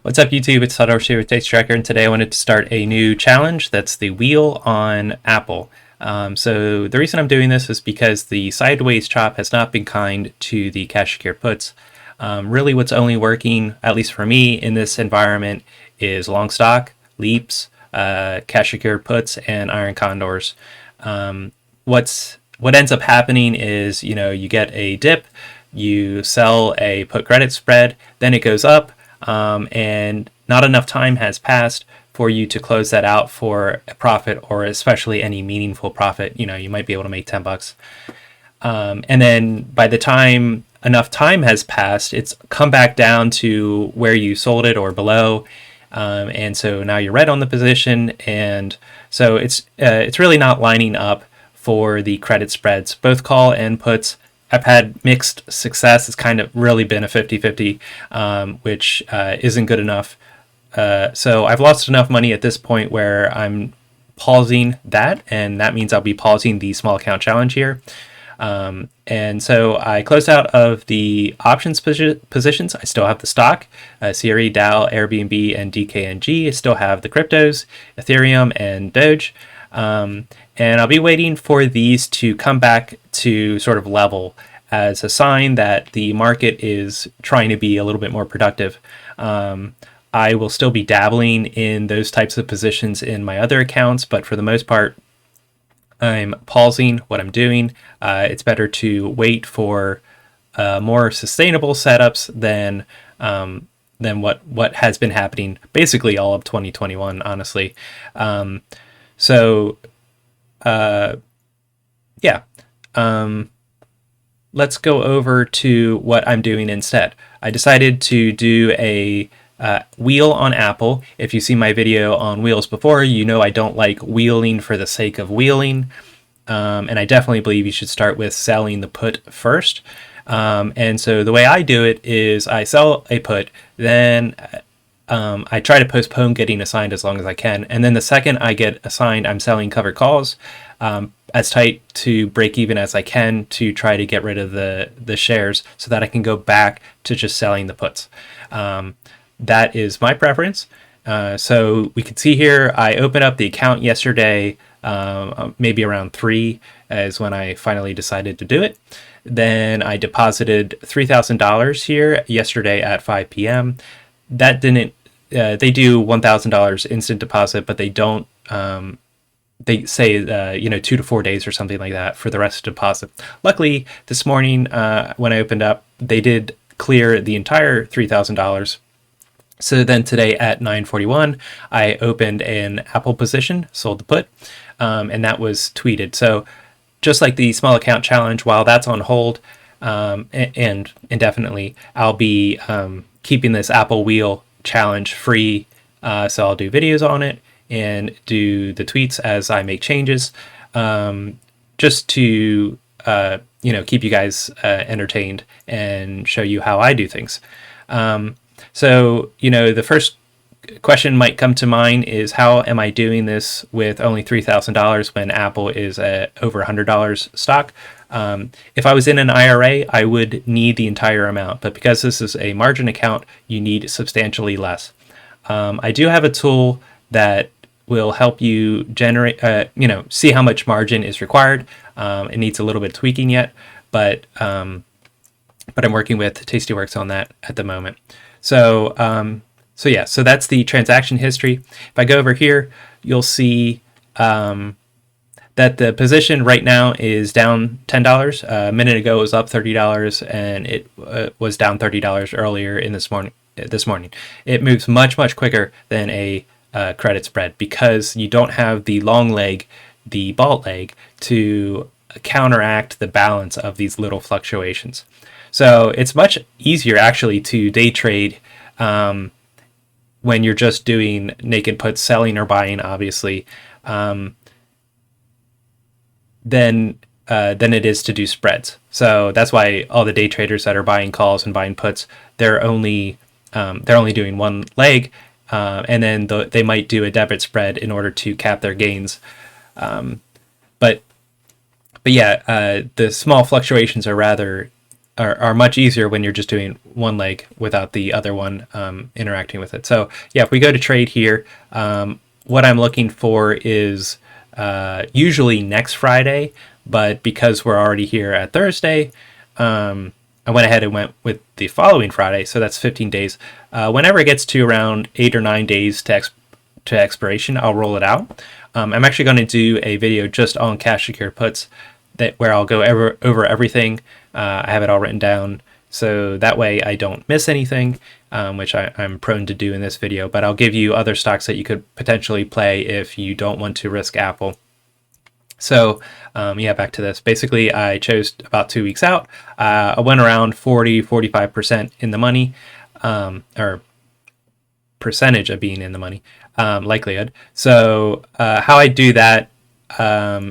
What's up, YouTube? It's Satoshi here with Taste Tracker, and today I wanted to start a new challenge. That's the wheel on Apple. So the reason I'm doing this is because the sideways chop has not been kind to the cash secured puts. Really, what's only working, at least for me, in this environment is long stock, leaps, cash secured puts, and iron condors. What ends up happening is, you get a dip, you sell a put credit spread, then it goes up, and not enough time has passed for you to close that out for a profit, or especially any meaningful profit. You might be able to make $10. And then by the time enough time has passed, it's come back down to where you sold it or below. And so now you're right on the position. And so it's really not lining up for the credit spreads. Both call and puts I've had mixed success. It's kind of really been a 50-50, which isn't good enough. So I've lost enough money at this point where I'm pausing that, and that means I'll be pausing the small account challenge here. And so I closed out of the options positions. I still have the stock, CRE, Dow, Airbnb, and DKNG. I still have the cryptos, Ethereum, and Doge. And I'll be waiting for these to come back to sort of level as a sign that the market is trying to be a little bit more productive. I will still be dabbling in those types of positions in my other accounts, but for the most part, I'm pausing what I'm doing. It's better to wait for more sustainable setups than what has been happening basically all of 2021, honestly. Let's go over to what I'm doing instead. I decided to do a wheel on Apple. If you see my video on wheels before, you know I don't like wheeling for the sake of wheeling. And I definitely believe you should start with selling the put first. And so the way I do it is I sell a put, then I try to postpone getting assigned as long as I can. And then the second I get assigned, I'm selling covered calls as tight to break even as I can to try to get rid of the shares so that I can go back to just selling the puts. That is my preference. So we can see here, I opened up the account yesterday, maybe around 3 is when I finally decided to do it. Then I deposited $3,000 here yesterday at 5 p.m. That didn't, they do $1,000 instant deposit, but they don't, they say, 2 to 4 days or something like that for the rest of the deposit. Luckily, this morning, when I opened up, they did clear the entire $3,000. So then today at 9:41, I opened an Apple position, sold the put, and that was tweeted. So just like the small account challenge, while that's on hold and indefinitely, I'll be keeping this Apple wheel challenge free. So I'll do videos on it and do the tweets as I make changes, just to keep you guys entertained and show you how I do things. So the first question might come to mind is, how am I doing this with only $3,000 when Apple is at over $100 stock? If I was in an IRA, I would need the entire amount, but because this is a margin account, you need substantially less. I do have a tool that will help you generate, see how much margin is required. It needs a little bit of tweaking yet, but I'm working with Tastyworks on that at the moment. So that's the transaction history. If I go over here, you'll see that the position right now is down $10. A minute ago, it was up $30, and it was down $30 earlier in this morning. It moves much, much quicker than a credit spread because you don't have the long leg, the balt leg, to counteract the balance of these little fluctuations. So it's much easier actually to day trade when you're just doing naked puts, selling or buying, obviously, than it is to do spreads. So that's why all the day traders that are buying calls and buying puts, they're only doing one leg, and then they might do a debit spread in order to cap their gains. But yeah, the small fluctuations are rather are much easier when you're just doing one leg without the other one interacting with it. So yeah, if we go to trade here, what I'm looking for is usually next Friday, but because we're already here at Thursday, I went ahead and went with the following Friday, so that's 15 days. Whenever it gets to around 8 or 9 days to expiration, I'll roll it out. I'm actually going to do a video just on cash secured puts where I'll go over everything. I have it all written down, so that way I don't miss anything, which I'm prone to do in this video, but I'll give you other stocks that you could potentially play if you don't want to risk Apple. So yeah, back to this. Basically, I chose about 2 weeks out. I went around 40-45% in the money, or percentage of being in the money, likelihood. So how I do that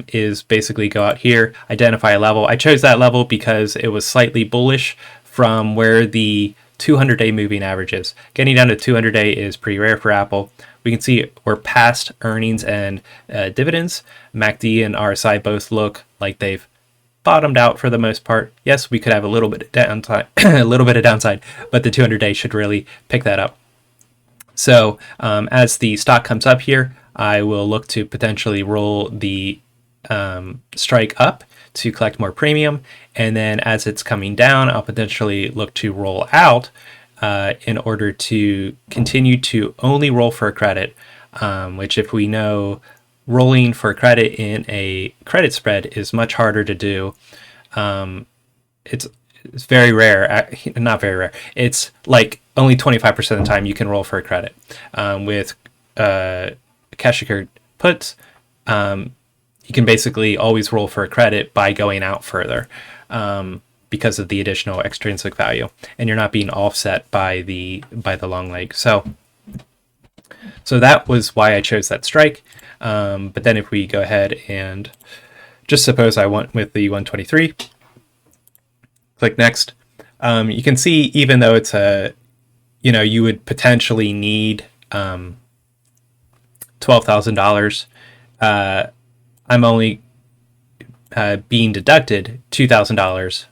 is basically go out here, identify a level. I chose that level because it was slightly bullish from where the 200-day moving average is. Getting down to 200-day is pretty rare for Apple. We can see we're past earnings and dividends. MACD and RSI both look like they've bottomed out for the most part. Yes, we could have a little bit of downside, but the 200-day should really pick that up. So as the stock comes up here, I will look to potentially roll the strike up to collect more premium, and then as it's coming down, I'll potentially look to roll out in order to continue to only roll for a credit, which, if we know, rolling for credit in a credit spread is much harder to do. It's very rare, not very rare. It's like only 25% of the time you can roll for a credit. With cash secured puts, you can basically always roll for a credit by going out further, because of the additional extrinsic value, and you're not being offset by the long leg. So that was why I chose that strike. But then if we go ahead and just suppose I went with the 123, click next, you can see, even though it's you would potentially need $12,000, I'm only being deducted $2,000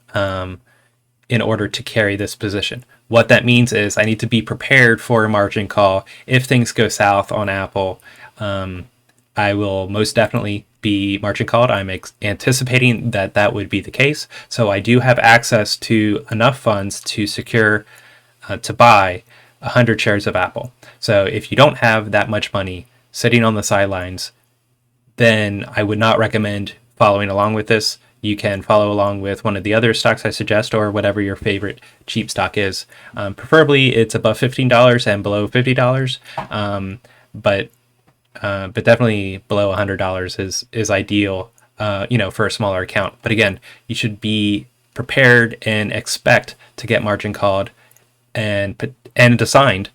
in order to carry this position. What that means is I need to be prepared for a margin call. If things go south on Apple, I will most definitely be margin called. I'm anticipating that would be the case. So I do have access to enough funds to secure, to buy 100 shares of Apple. So if you don't have that much money sitting on the sidelines, then I would not recommend following along with this. You can follow along with one of the other stocks I suggest, or whatever your favorite cheap stock is. Preferably it's above $15 and below $50, but definitely below $100 is ideal, for a smaller account. But again, you should be prepared and expect to get margin called and assigned.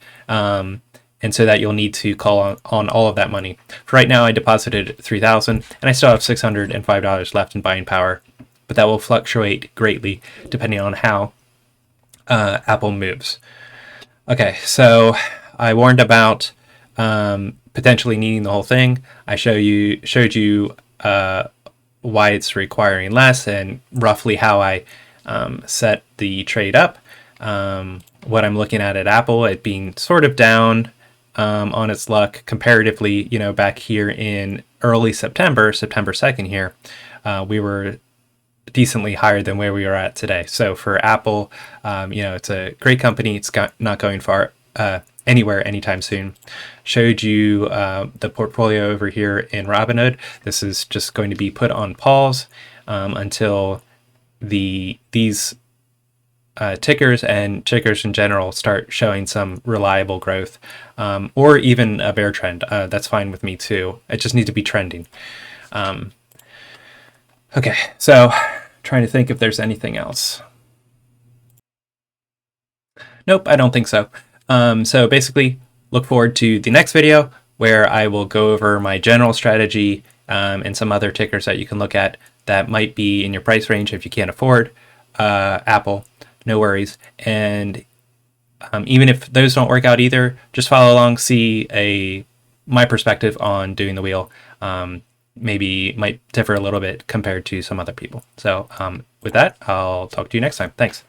And so that you'll need to call on all of that money. For right now, I deposited $3,000, and I still have $605 left in buying power, but that will fluctuate greatly depending on how Apple moves. Okay, so I warned about potentially needing the whole thing. I showed you why it's requiring less, and roughly how I set the trade up. What I'm looking at Apple, it being sort of down on its luck comparatively, back here in early September 2nd here, we were decently higher than where we are at today. So for Apple, it's a great company. It's not going far anywhere anytime soon. Showed you the portfolio over here in Robinhood. This is just going to be put on pause until these tickers and tickers in general start showing some reliable growth, or even a bear trend. That's fine with me too. It just needs to be trending. Okay, so trying to think if there's anything else. Nope, I don't think so. So basically, look forward to the next video where I will go over my general strategy and some other tickers that you can look at that might be in your price range if you can't afford Apple. No worries. And even if those don't work out either, just follow along, see my perspective on doing the wheel. Maybe might differ a little bit compared to some other people. So with that, I'll talk to you next time. Thanks.